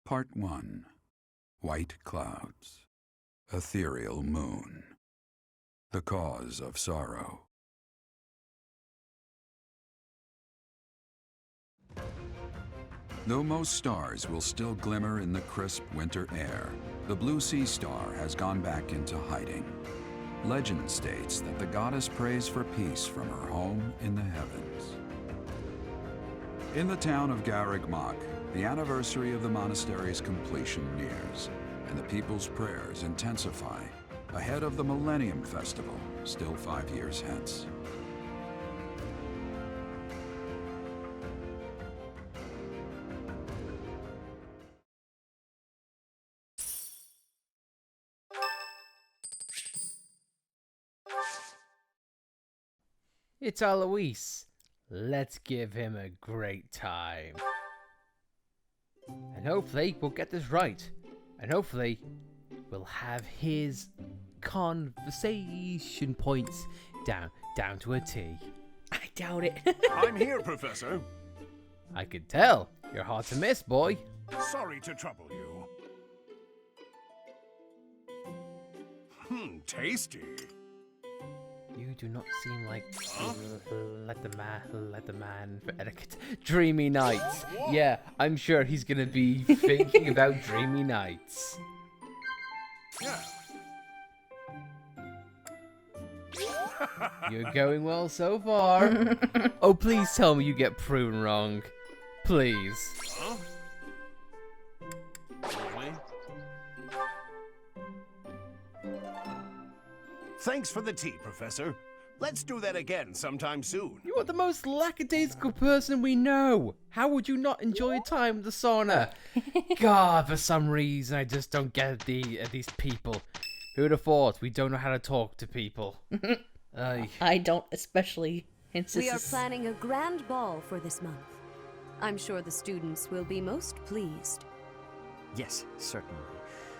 Part 1. White Clouds. Ethereal Moon. The Cause of Sorrow. Though most stars will still glimmer in the crisp winter air, the blue sea star has gone back into hiding. Legend states that the goddess prays for peace from her home in the heavens. In the town of Garreg-Mach, the anniversary of the monastery's completion nears, and the people's prayers intensify ahead of the Millennium Festival, still 5 years hence. It's Alois. Let's give him a great time. And hopefully we'll get this right. And hopefully we'll have his conversation points down to a T. I doubt it. I'm here, Professor. I could tell. You're hard to miss, boy. Sorry to trouble you. Tasty. You do not seem like let the man for etiquette. Dreamy nights. Yeah, I'm sure he's gonna be thinking about dreamy nights. Yeah. You're going well so far. Oh, please tell me you get proven wrong. Please. Huh? Really? Thanks for the tea, Professor. Let's do that again sometime soon. You are the most lackadaisical person we know. How would you not enjoy your time with the sauna? God, for some reason, I just don't get these people. Who'd have thought we don't know how to talk to people? I don't especially insist. We are planning a grand ball for this month. I'm sure the students will be most pleased. Yes, certainly.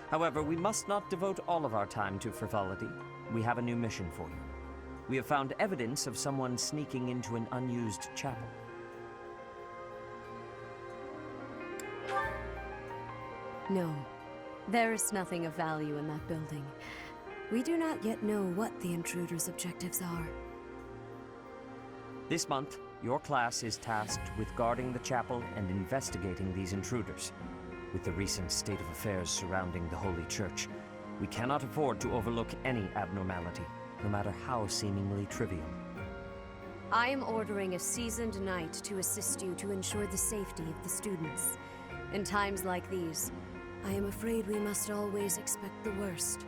However, we must not devote all of our time to frivolity. We have a new mission for you. We have found evidence of someone sneaking into an unused chapel. No, there is nothing of value in that building. We do not yet know what the intruder's objectives are. This month, your class is tasked with guarding the chapel and investigating these intruders. With the recent state of affairs surrounding the Holy Church, we cannot afford to overlook any abnormality, no matter how seemingly trivial. I am ordering a seasoned knight to assist you to ensure the safety of the students. In times like these, I am afraid we must always expect the worst.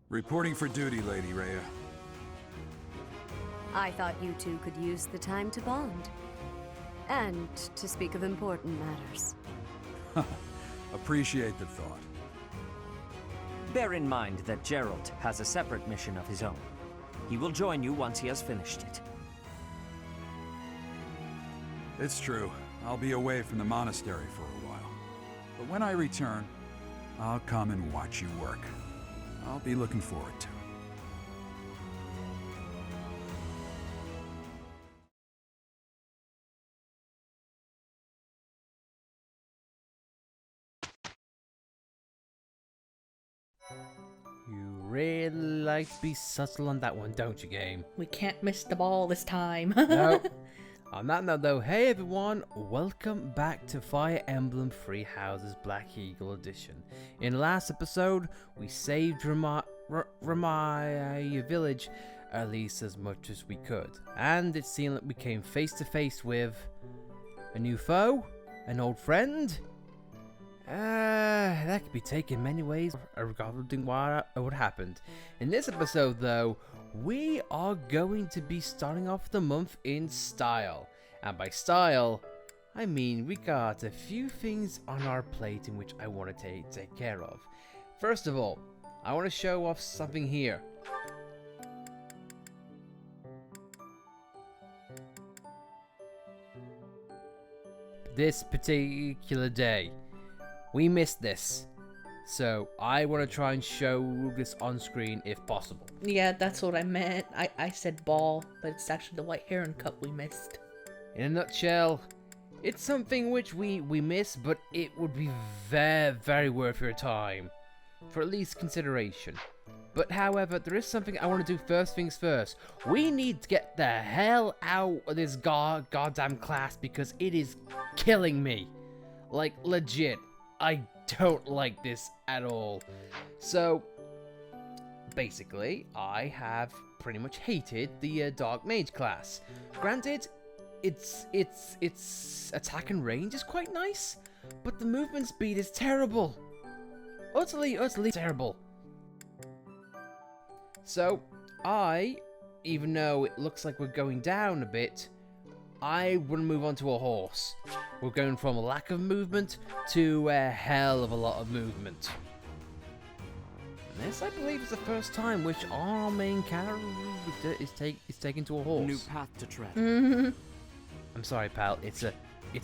Reporting for duty, Lady Rhea. I thought you two could use the time to bond. And to speak of important matters. Appreciate the thought. Bear in mind that Gerald has a separate mission of his own. He will join you once he has finished it. It's true. I'll be away from the monastery for a while. But when I return, I'll come and watch you work. I'll be looking forward to it. You really like to be subtle on that one, don't you, game? We can't miss the ball this time. No. On that note, though, hey everyone, welcome back to Fire Emblem Three Houses Black Eagle Edition. In the last episode, we saved Ramaya village, at least as much as we could, and it seemed like we came face to face with a new foe, an old friend. That could be taken many ways regarding what happened. In this episode, though, we are going to be starting off the month in style. And by style, I mean we got a few things on our plate in which I want to take care of. First of all, I want to show off something here. This particular day, we missed this. So I want to try and show this on screen if possible. Yeah, that's what I meant. I said ball, but it's actually the White Heron Cup we missed. In a nutshell, it's something which we miss, but it would be very, very worth your time. For at least consideration. But however, there is something I want to do first things first. We need to get the hell out of this goddamn class because it is killing me. Like, legit. I don't like this at all. So, basically, I have pretty much hated the Dark Mage class. Granted, its attack and range is quite nice, but the movement speed is terrible. Utterly terrible. So, even though it looks like we're going down a bit, I want to move on to a horse. We're going from a lack of movement to a hell of a lot of movement. And this, I believe, is the first time which our main character is taken to a horse. New path to tread. I'm sorry, pal. It's a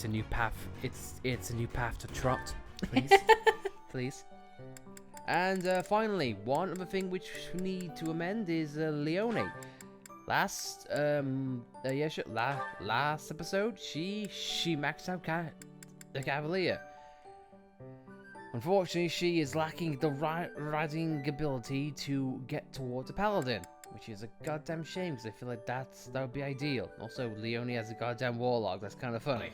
new path. It's a new path to trot. Please, please. And finally, one other thing which we need to amend is Leone. Last episode, she maxed out the Cavalier. Unfortunately, she is lacking the riding ability to get towards a paladin, which is a goddamn shame because I feel like that would be ideal. Also, Leone has a goddamn warlock. That's kind of funny.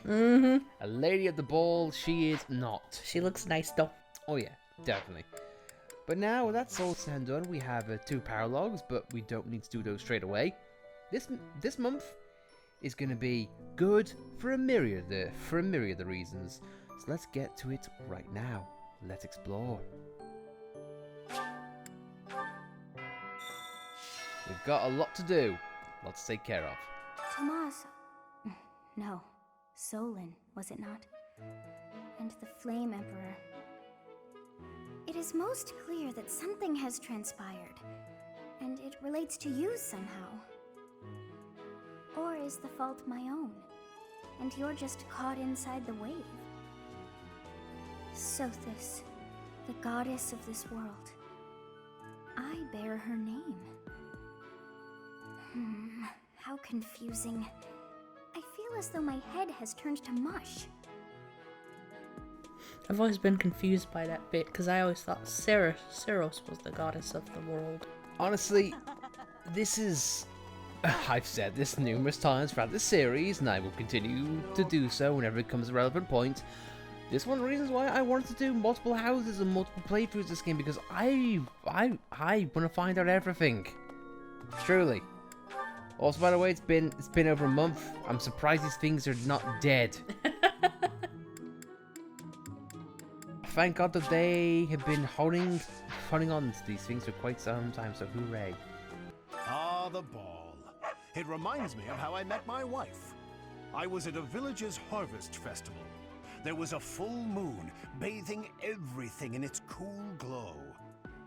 A lady at the ball, she is not. She looks nice though. Oh yeah, definitely. But now that's all said and done, we have 2 paralogs, but we don't need to do those straight away. This month is going to be good for a myriad of reasons. So let's get to it right now. Let's explore. We've got a lot to do, lots to take care of. Tommaso. No, Solon, was it not? And the Flame Emperor. It is most clear that something has transpired, and it relates to you somehow. Or is the fault my own, and you're just caught inside the wave? Sothis, the goddess of this world. I bear her name. How confusing. I feel as though my head has turned to mush. I've always been confused by that bit because I always thought Ceros was the goddess of the world. Honestly, this is... I've said this numerous times throughout the series, and I will continue to do so whenever it comes a relevant point. This is one of the reasons why I wanted to do multiple houses and multiple playthroughs of this game, because I want to find out everything. Truly. Also, by the way, it's been over a month. I'm surprised these things are not dead. Thank God that they have been holding on to these things for quite some time, so hooray. Ah, the ball. It reminds me of how I met my wife. I was at a village's harvest festival. There was a full moon, bathing everything in its cool glow.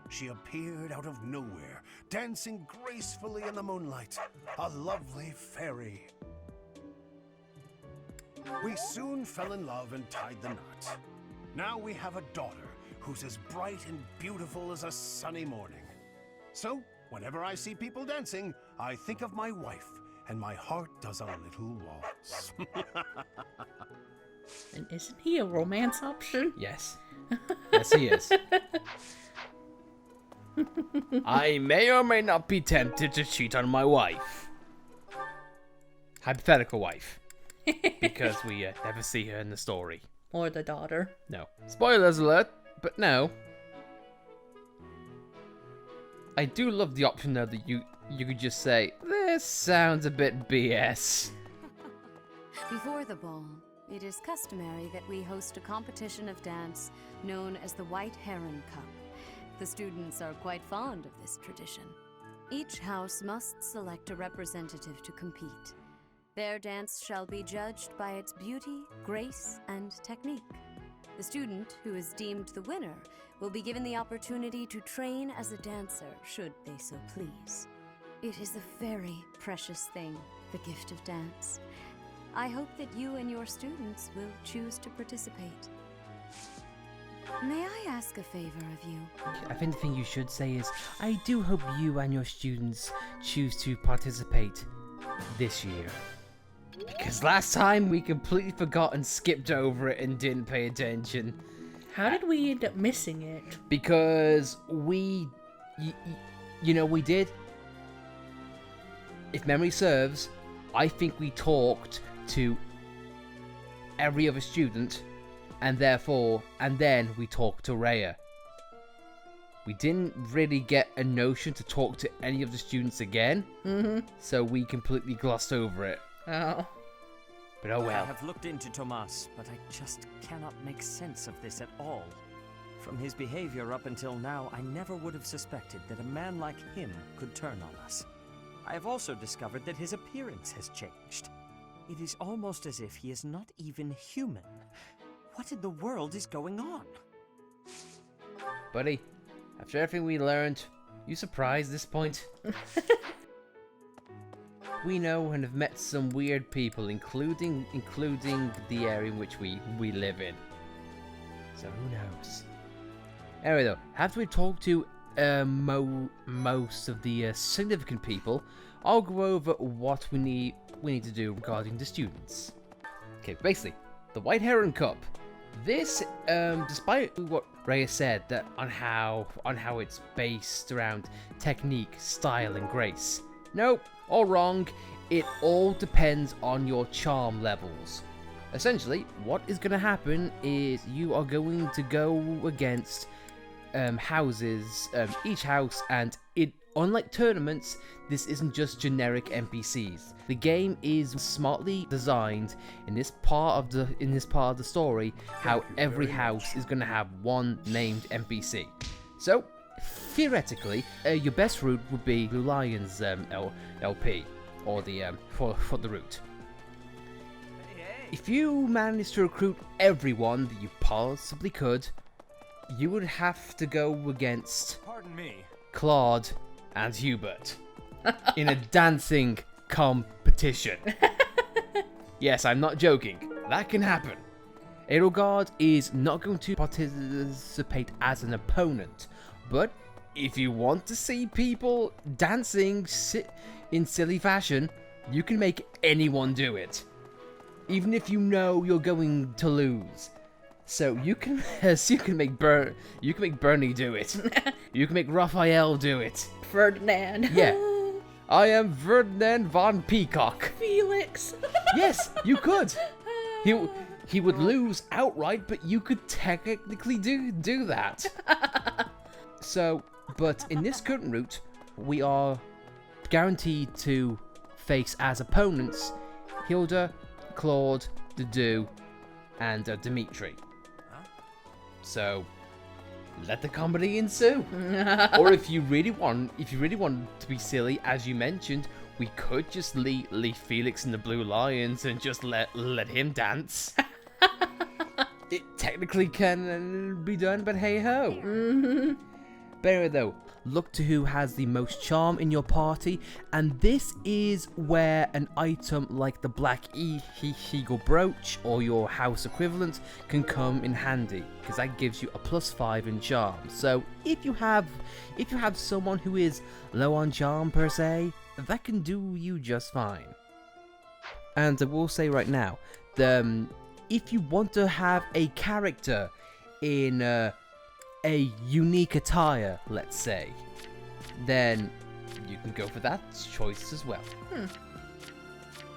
She appeared out of nowhere, dancing gracefully in the moonlight. A lovely fairy. We soon fell in love and tied the knot. Now we have a daughter who's as bright and beautiful as a sunny morning. So, whenever I see people dancing, I think of my wife, and my heart does a little waltz. And isn't he a romance option? Yes. Yes, he is. I may or may not be tempted to cheat on my wife. Hypothetical wife. Because we never see her in the story. Or the daughter. No. Spoilers alert, but no. I do love the option though that you could just say, this sounds a bit BS. Before the ball, it is customary that we host a competition of dance known as the White Heron Cup. The students are quite fond of this tradition. Each house must select a representative to compete. Their dance shall be judged by its beauty, grace, and technique. The student who is deemed the winner will be given the opportunity to train as a dancer, should they so please. It is a very precious thing, the gift of dance. I hope that you and your students will choose to participate. May I ask a favor of you? I think the thing you should say is, I do hope you and your students choose to participate this year. Because last time we completely forgot and skipped over it and didn't pay attention. How did we end up missing it? Because we did. If memory serves, I think we talked to every other student, and then we talked to Rhea. We didn't really get a notion to talk to any of the students again, so we completely glossed over it. Oh. But oh I well. have looked into Tomas, but I just cannot make sense of this at all. From his behavior up until now, I never would have suspected that a man like him could turn on us. I have also discovered that his appearance has changed. It is almost as if he is not even human. What in the world is going on? Buddy, after everything we learned, you surprised at this point? We know and have met some weird people, including the area in which we live in. So who knows? Anyway though, after we talk to most of the significant people, I'll go over what we need to do regarding the students. Okay, basically, the White Heron Cup. This, despite what Rhea said that on how it's based around technique, style, and grace. Nope, all wrong. It all depends on your charm levels. Essentially, what is going to happen is you are going to go against houses, each house, and unlike tournaments, this isn't just generic NPCs. The game is smartly designed in this part of the story, how every house is going to have one named NPC. So, theoretically, your best route would be Blue Lion's LP, or the for the route. If you manage to recruit everyone that you possibly could, you would have to go against Claude and Hubert in a dancing competition. Yes, I'm not joking. That can happen. Edelgard is not going to participate as an opponent, but if you want to see people dancing in silly fashion, you can make anyone do it, even if you know you're going to lose. So you can make Bernie do it. You can make Raphael do it. Ferdinand. Yeah. I am Ferdinand von Peacock. Felix. Yes, you could. He would lose outright, but you could technically do that. So, but in this current route, we are guaranteed to face as opponents Hilda, Claude, Dudu, and Dimitri. So, let the comedy ensue. Or if you really want to be silly, as you mentioned, we could just leave Felix and the Blue Lions and just let him dance. It technically can be done, but hey ho. Mm-hmm. But anyway though, look to who has the most charm in your party, and this is where an item like the Black Eagle brooch or your house equivalent can come in handy, because that gives you a +5 in charm. So if you have someone who is low on charm per se, that can do you just fine. And I will say right now, if you want to have a character in a unique attire, let's say, then you can go for that choice as well.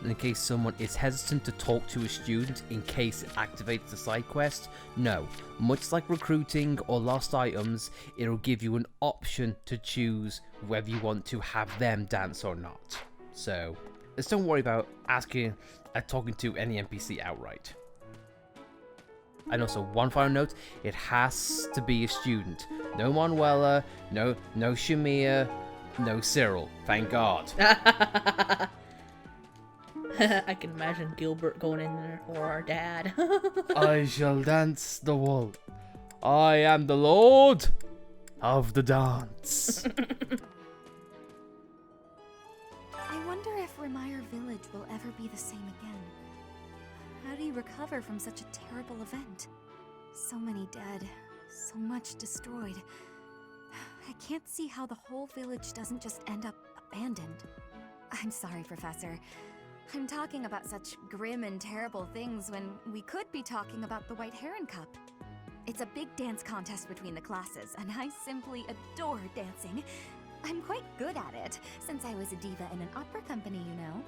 In case someone is hesitant to talk to a student in case it activates the side quest, no. Much like recruiting or lost items, it'll give you an option to choose whether you want to have them dance or not. So, just don't worry about talking to any NPC outright. And also, one final note, it has to be a student. No Manuela, no Shamia, no Cyril. Thank God. I can imagine Gilbert going in there, or our dad. I shall dance the waltz. I am the Lord of the dance. I wonder if Remire Village will ever be the same again. How do you recover from such a terrible event? So many dead, so much destroyed. I can't see how the whole village doesn't just end up abandoned. I'm sorry, Professor. I'm talking about such grim and terrible things when we could be talking about the White Heron Cup. It's a big dance contest between the classes, and I simply adore dancing. I'm quite good at it, since I was a diva in an opera company, you know.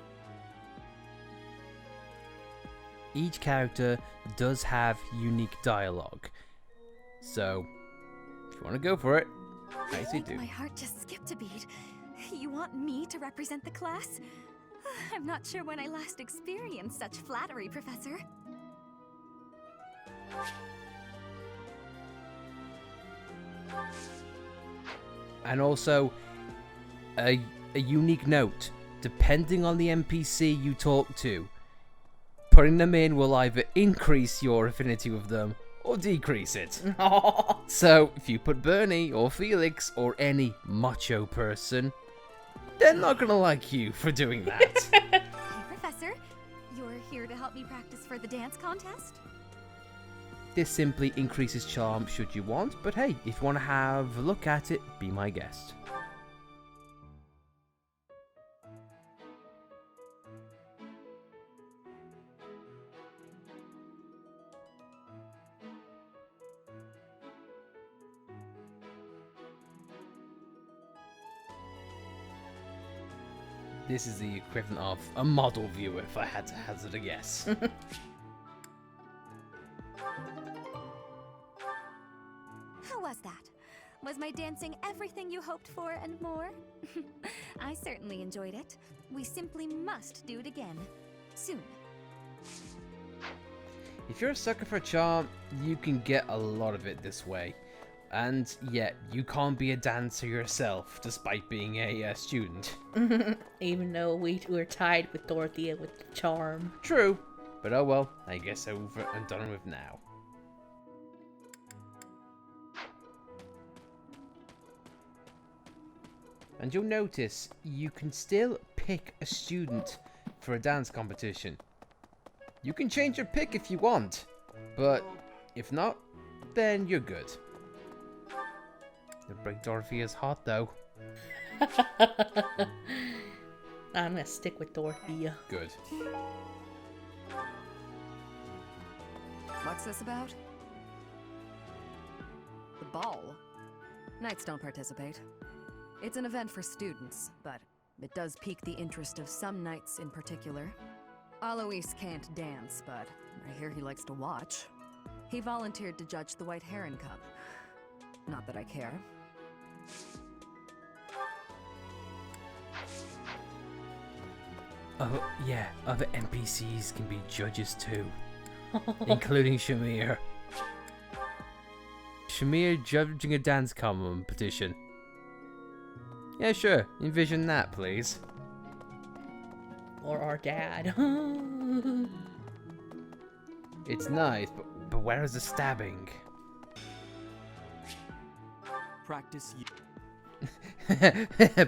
Each character does have unique dialogue, so if you want to go for it, I say do. My heart just skipped a beat. You want me to represent the class? I'm not sure when I last experienced such flattery, Professor. And also, a unique note, depending on the NPC you talk to, putting them in will either increase your affinity with them or decrease it. So, if you put Bernie or Felix or any macho person, they're not gonna like you for doing that. Hey, Professor, you're here to help me practice for the dance contest? This simply increases charm should you want, but hey, if you want to have a look at it, be my guest. This is the equivalent of a model viewer, if I had to hazard a guess. How was that? Was my dancing everything you hoped for and more? I certainly enjoyed it. We simply must do it again. Soon. If you're a sucker for charm, you can get a lot of it this way. And yet, you can't be a dancer yourself, despite being a student. Even though we two are tied with Dorothea with the charm. True, but oh well, I guess over and done with now. And you'll notice you can still pick a student for a dance competition. You can change your pick if you want, but if not, then you're good. The break Dorothea's heart though. I'm gonna stick with Dorothea. Good. What's this about? The ball. Knights don't participate. It's an event for students, but it does pique the interest of some knights in particular. Alois can't dance, but I hear he likes to watch. He volunteered to judge the White Heron Cup. Not that I care. Oh, yeah, other NPCs can be judges too, including Shamir. Shamir judging a dance competition. Yeah, sure, envision that, please. Or our dad. It's nice, but where is the stabbing? Practice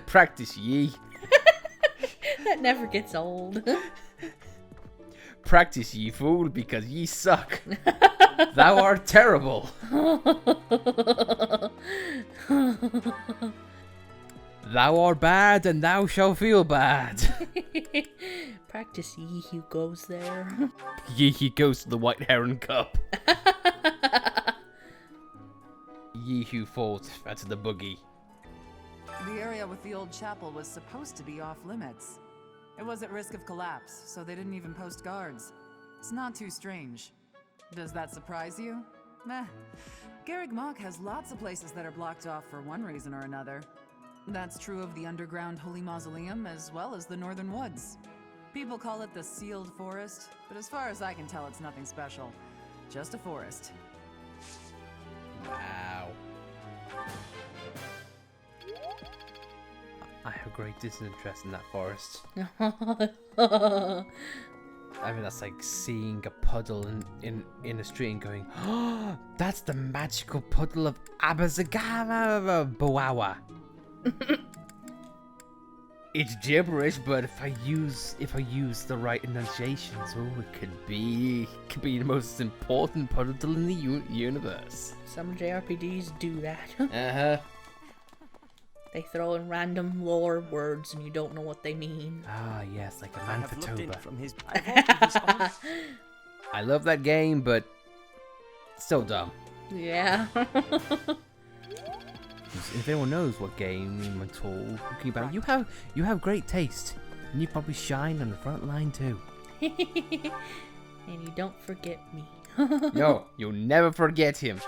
Practice ye. That never gets old. Practice ye, fool, because ye suck. Thou art terrible. Thou art bad, and thou shalt feel bad. Practice ye who goes there. Ye who goes to the White Heron Cup. Ye who fought at the boogie. The area with the old chapel was supposed to be off limits. It was at risk of collapse, so they didn't even post guards. It's not too strange. Does that surprise you? Meh. Garreg Mach has lots of places that are blocked off for one reason or another. That's true of the underground Holy Mausoleum as well as the Northern Woods. People call it the Sealed Forest, but as far as I can tell, it's nothing special. Just a forest. Wow. I have great disinterest in that forest. I mean, that's like seeing a puddle in a street and going, oh, that's the magical puddle of Abazagara Boawa. It's gibberish, but if I use the right enunciations, oh, it could be the most important puddle in the universe. Some JRPGs do that. Uh-huh. They throw in random lore words and you don't know what they mean. Ah, yes, like a I man have for looked in Toba. from his. I've altered his own. I love that game, but still dumb. Yeah. If anyone knows what game I'm talking about, you have great taste, and you probably shine on the front line too. And you don't forget me. No, you'll never forget him.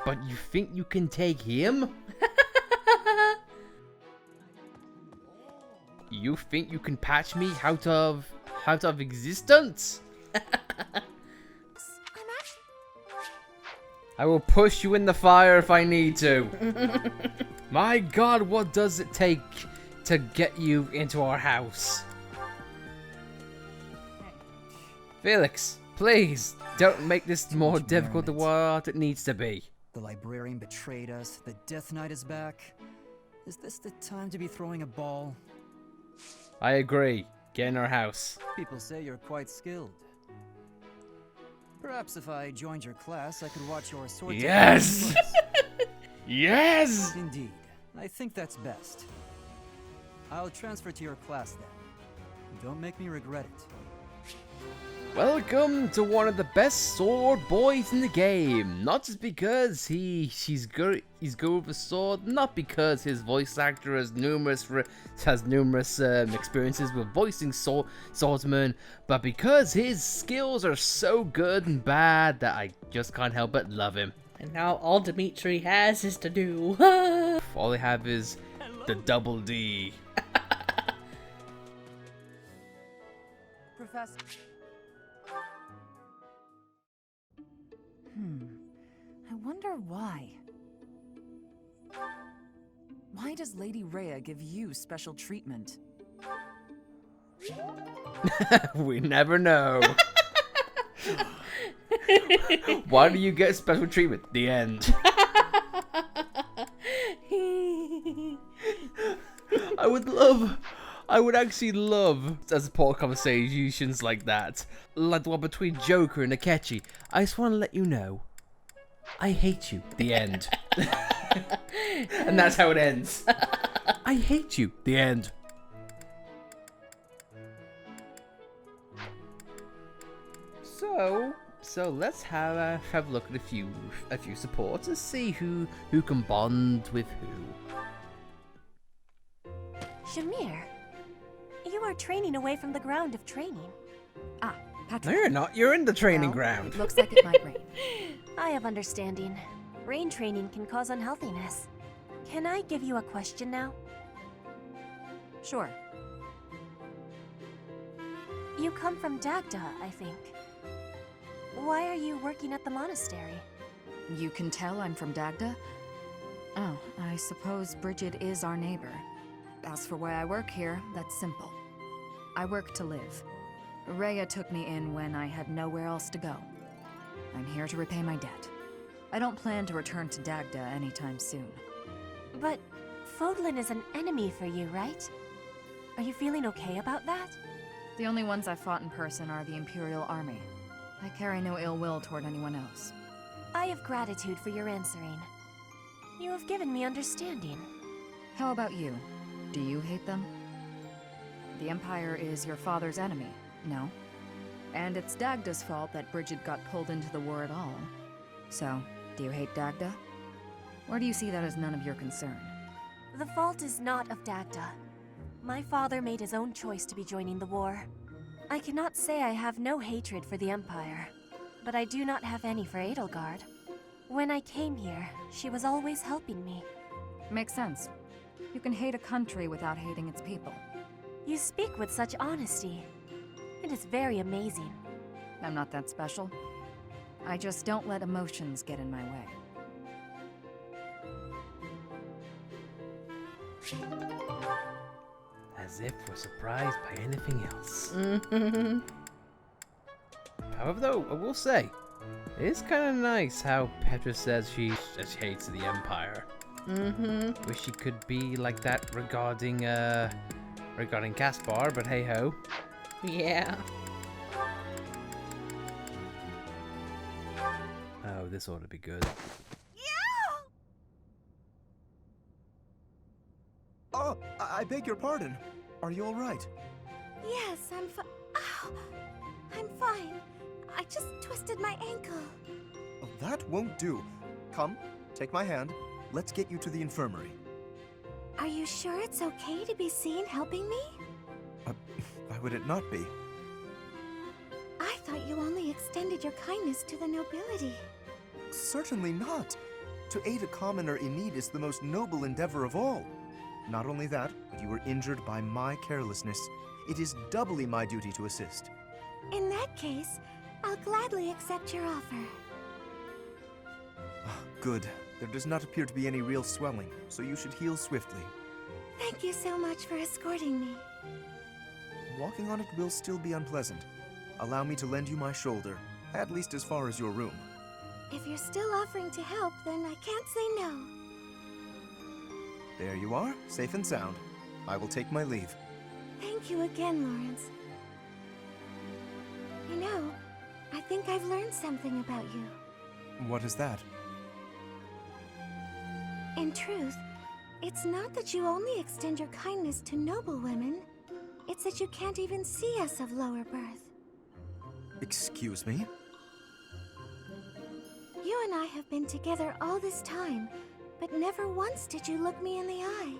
But you think you can take him? You think you can patch me out of existence? I will push you in the fire if I need to. My God, what does it take to get you into our house? Felix, please, don't make this more much difficult than merriment. what it needs to be. The librarian betrayed us. The Death Knight is back. Is this the time to be throwing a ball? I agree. Get in our house. People say you're quite skilled. Perhaps if I joined your class, I could watch your sword. Yes! Yes! Indeed. I think that's best. I'll transfer to your class then. Don't make me regret it. Welcome to one of the best sword boys in the game. Not just because he's good with a sword, not because his voice actor has numerous experiences with voicing swordsmen, but because his skills are so good and bad that I just can't help but love him. And now all Dimitri has is to do. All they have is the double D. Professor. I wonder why. Why does Lady Rhea give you special treatment? We never know. Why do you get special treatment? The end. I would actually love to support conversations like that. Like the one between Joker and Akechi. I just want to let you know, I hate you. The end. And that's how it ends. I hate you. The end. So let's have a look at a few supports and see who can bond with who. Shamir, you are training away from the ground of training. Ah, Patrick. No, you're not. You're in the training Well, ground. Looks like it might rain. I have understanding. Rain training can cause unhealthiness. Can I give you a question now? Sure. You come from Dagda, I think. Why are you working at the monastery? You can tell I'm from Dagda? Oh, I suppose Bridget is our neighbor. As for why I work here, that's simple. I work to live. Rhea took me in when I had nowhere else to go. I'm here to repay my debt. I don't plan to return to Dagda anytime soon. But Fodlan is an enemy for you, right? Are you feeling okay about that? The only ones I've fought in person are the Imperial Army. I carry no ill will toward anyone else. I have gratitude for your answering. You have given me understanding. How about you? Do you hate them? The Empire is your father's enemy, no? And it's Dagda's fault that Bridget got pulled into the war at all. So, do you hate Dagda? Or do you see that as none of your concern? The fault is not of Dagda. My father made his own choice to be joining the war. I cannot say I have no hatred for the Empire, but I do not have any for Edelgard. When I came here, she was always helping me. Makes sense. You can hate a country without hating its people. You speak with such honesty. It is very amazing. I'm not that special. I just don't let emotions get in my way. As if we're surprised by anything else. However, though, I will say, it is kind of nice how Petra says she hates the Empire. Wish she could be like that regarding Caspar, but hey ho. Yeah. Oh, this ought to be good. beg your pardon. Are you all right? Yes, Ow! I'm fine. I just twisted my ankle. Oh, that won't do. Come, take my hand. Let's get you to the infirmary. Are you sure it's okay to be seen helping me? Why would it not be? I thought you only extended your kindness to the nobility. Certainly not. To aid a commoner in need is the most noble endeavor of all. Not only that, but you were injured by my carelessness. It is doubly my duty to assist. In that case, I'll gladly accept your offer. Good. There does not appear to be any real swelling, so you should heal swiftly. Thank you so much for escorting me. Walking on it will still be unpleasant. Allow me to lend you my shoulder, at least as far as your room. If you're still offering to help, then I can't say no. There you are, safe and sound. I will take my leave. Thank you again, Lawrence. You know, I think I've learned something about you. What is that? In truth, it's not that you only extend your kindness to noble women. It's that you can't even see us of lower birth. Excuse me? You and I have been together all this time, but never once did you look me in the eye.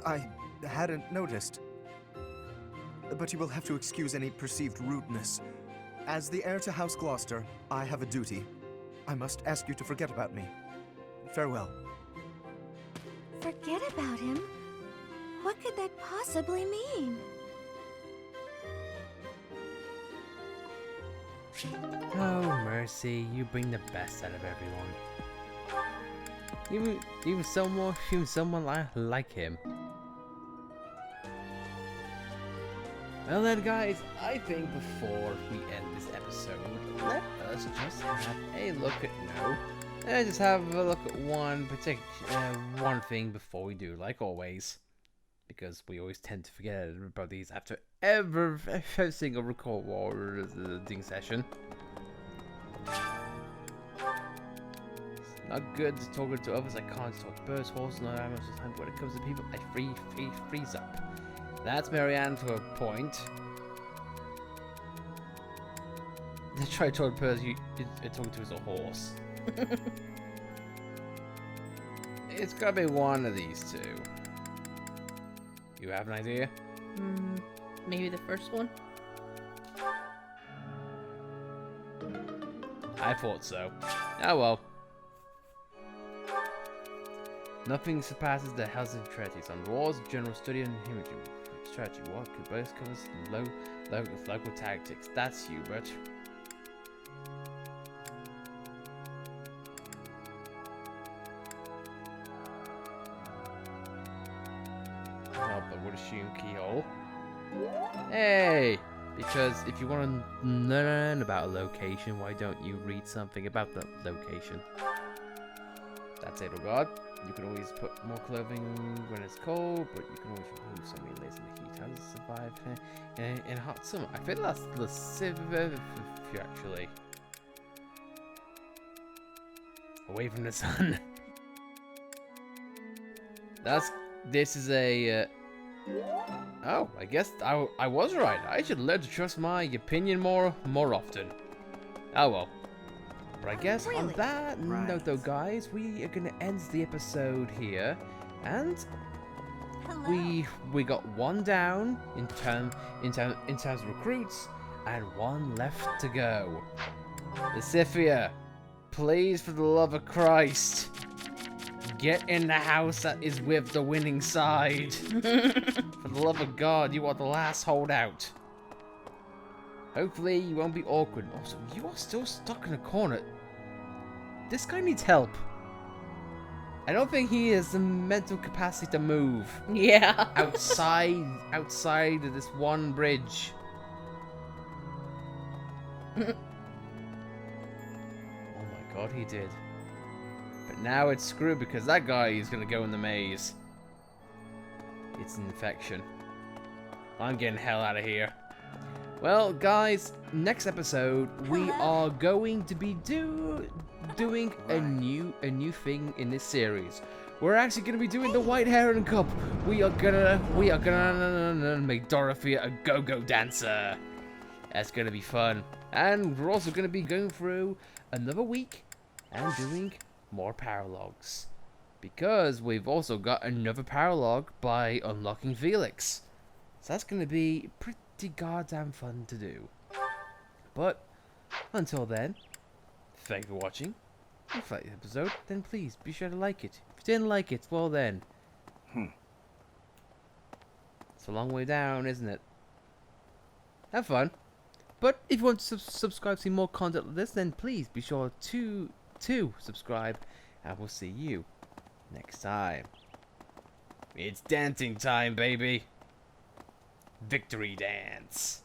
I hadn't noticed. But you will have to excuse any perceived rudeness. As the heir to House Gloucester, I have a duty. I must ask you to forget about me. Farewell. Forget about him? What could that possibly mean? Oh, mercy, you bring the best out of everyone. Even someone like him. Well then, guys, I think before we end this episode, let us just have a look at just have a look at one thing before we do, like always, because we always tend to forget about these after every single recording session. It's not good to talk to others. I can't talk to birds, horses, and other animals. Sometimes when it comes to people, I freeze up. That's Marianne to a point. I try to talk to a person talking to as a horse. It's gotta be one of these two. You have an idea? Maybe the first one? I thought so. Oh well. Nothing surpasses the housing strategies on wars, general study and imaging strategy. What could both covers local tactics? That's Hubert. Oh, but would assume keyhole. Hey! Because if you want to learn about a location, why don't you read something about the location? That's it, oh god. You can always put more clothing when it's cold, but you can always remove somebody who lives in the heat. How does it survive in hot summer? I feel that's the actually. Away from the sun. This is a... Oh, I guess I was right. I should learn to trust my opinion more often. Oh well. But I guess on that note, though, guys, we are gonna end the episode here, and we got one down in terms of recruits, and one left to go. Lucifia, please, for the love of Christ, get in the house that is with the winning side. For the love of God, you are the last holdout. Hopefully you won't be awkward. Also, you are still stuck in a corner. This guy needs help. I don't think he has the mental capacity to move. Yeah. outside of this one bridge. Oh my god, he did. But now it's screwed because that guy is going to go in the maze. It's an infection. I'm getting the hell out of here. Well, guys, next episode we are going to be doing a new thing in this series. we're actually gonna be doing the White Heron Cup. We are gonna make Dorothy a go-go dancer. That's gonna be fun. And we're also gonna be going through another week and doing more paralogs. Because we've also got another paralog by unlocking Felix. So that's gonna be pretty goddamn fun to do. But until then, thank you for watching. If you liked the episode, then please be sure to like it. If you didn't like it, well then. It's a long way down, isn't it? Have fun. But if you want to subscribe to see more content like this, then please be sure to subscribe. And we'll see you next time. It's dancing time, baby. Victory dance.